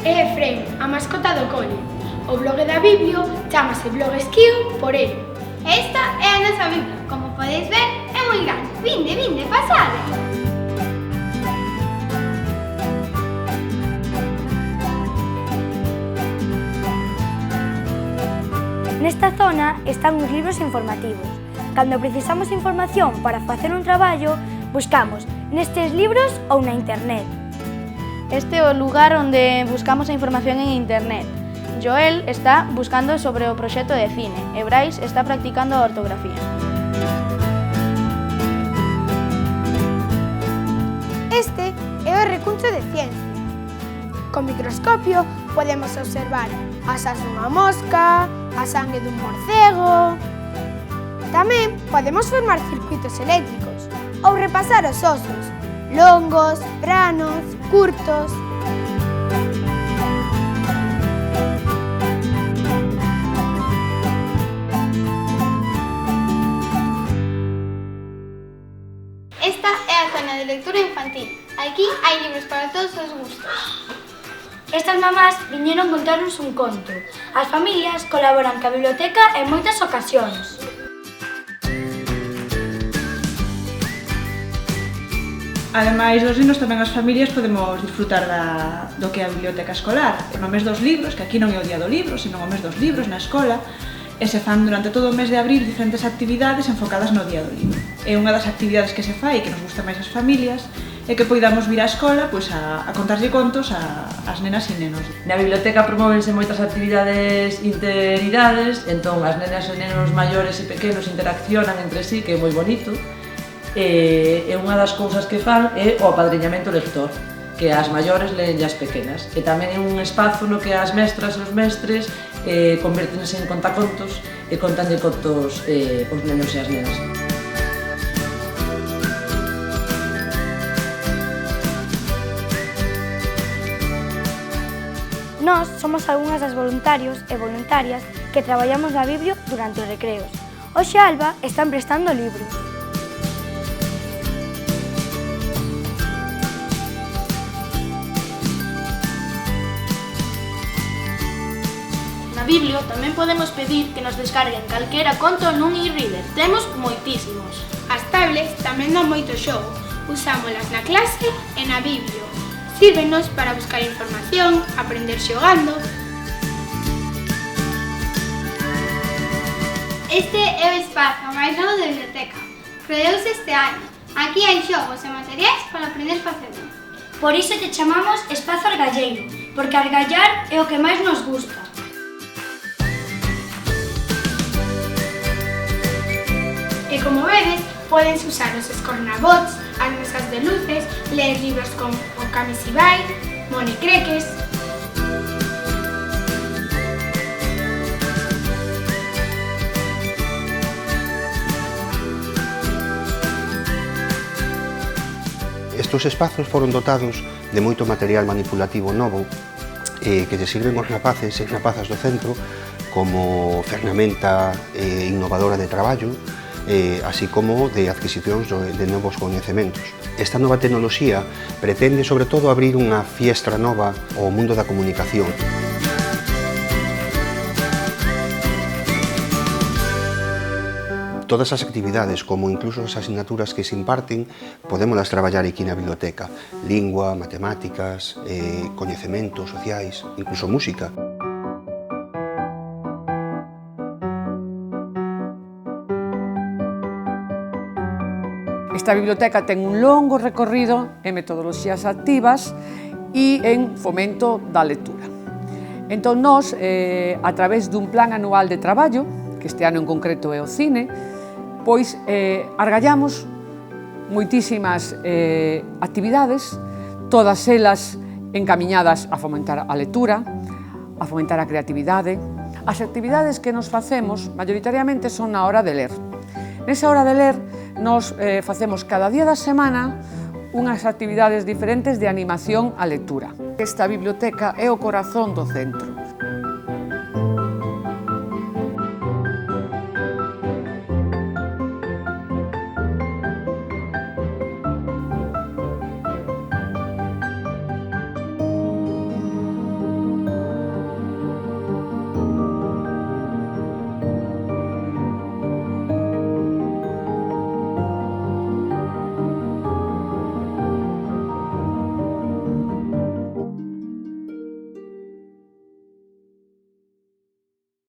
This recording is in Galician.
é Efrén, a mascota do cole. O blog da Biblio chamase Blog Esquío por ele. Esta é a nosa Biblia. Como podeis ver, é moi grande. Vinde, pasade. Nesta zona están os libros informativos. Cando precisamos información para facer un traballo, buscamos nestes libros ou na internet. Este é o lugar onde buscamos a información en internet. Joel está buscando sobre o proxecto de cine e Brais está practicando a ortografía. Este é o recuncho de ciencia. Con microscopio podemos observar as ás dunha mosca, a sangue dun morcego. Tamén podemos formar circuitos eléctricos ou repasar os osos, longos, pranos, curtos. Esta é a zona de lectura infantil. Aquí hai libros para todos os gustos. Estas mamás viñeron contarnos un conto. As familias colaboran ca biblioteca en moitas ocasións. Ademais dos nenos, tamén as familias podemos disfrutar do que é a biblioteca escolar. No mes dos libros, que aquí non é o día do libro, senón o mes dos libros na escola, e se fan durante todo o mes de abril diferentes actividades enfocadas no día do libro. É unha das actividades que se fai e que nos gusta máis as familias é que poidamos vir á escola a contarlle contos ás nenas e nenos. Na biblioteca promóvense moitas actividades interidades, entón as nenas e nenos maiores e pequenos interaccionan entre sí, que é moi bonito, e unha das cousas que fan é o apadriñamento lector, que as maiores leen as pequenas, e tamén é un espazo no que as mestras e os mestres convértense en contacontos e contanlle contos os nenos e as nenas. Nós somos algunhas das voluntarios e voluntarias que traballamos na Biblio durante os recreos. Hoxe Alba están prestando libros. Na Biblio tamén podemos pedir que nos descarguen calquera conto nun e-reader. Temos moitísimos. As tablets tamén dan moito xogo. Usámolas na clase e na Biblio. Sírvenos para buscar información, aprender xogando. Este é o espazo máis novo da biblioteca. Creouse este ano. Aquí hai xogos e materiais para aprender facendo. Por iso te chamamos Espazo Argalleiro, porque argallar é o que máis nos gusta. E como vedes, podense usar os escornabots, as mesas de luces, ler libros como O Camisibay, Monicreques. Estos espazos foron dotados de moito material manipulativo novo que lle sirven aos rapaces e rapazas do centro como ferramenta innovadora de traballo, así como de adquisicións de novos coñecementos. Esta nova tecnoloxía pretende, sobre todo, abrir unha fiestra nova ao mundo da comunicación. Todas as actividades, como incluso as asignaturas que se imparten, podémolas traballar aquí na biblioteca. Lingua, matemáticas, coñecementos sociais, incluso música. Esta biblioteca ten un longo recorrido en metodoloxías activas e en fomento da lectura. Entón, nós, a través dun plan anual de traballo, que este ano en concreto é o cine, pois argallamos moitísimas actividades, todas elas encamiñadas a fomentar a lectura, a fomentar a creatividade. As actividades que nos facemos, maioritariamente, son na hora de ler. Nesa hora de ler, nos facemos cada día da semana unhas actividades diferentes de animación á lectura. Esta biblioteca é o corazón do centro.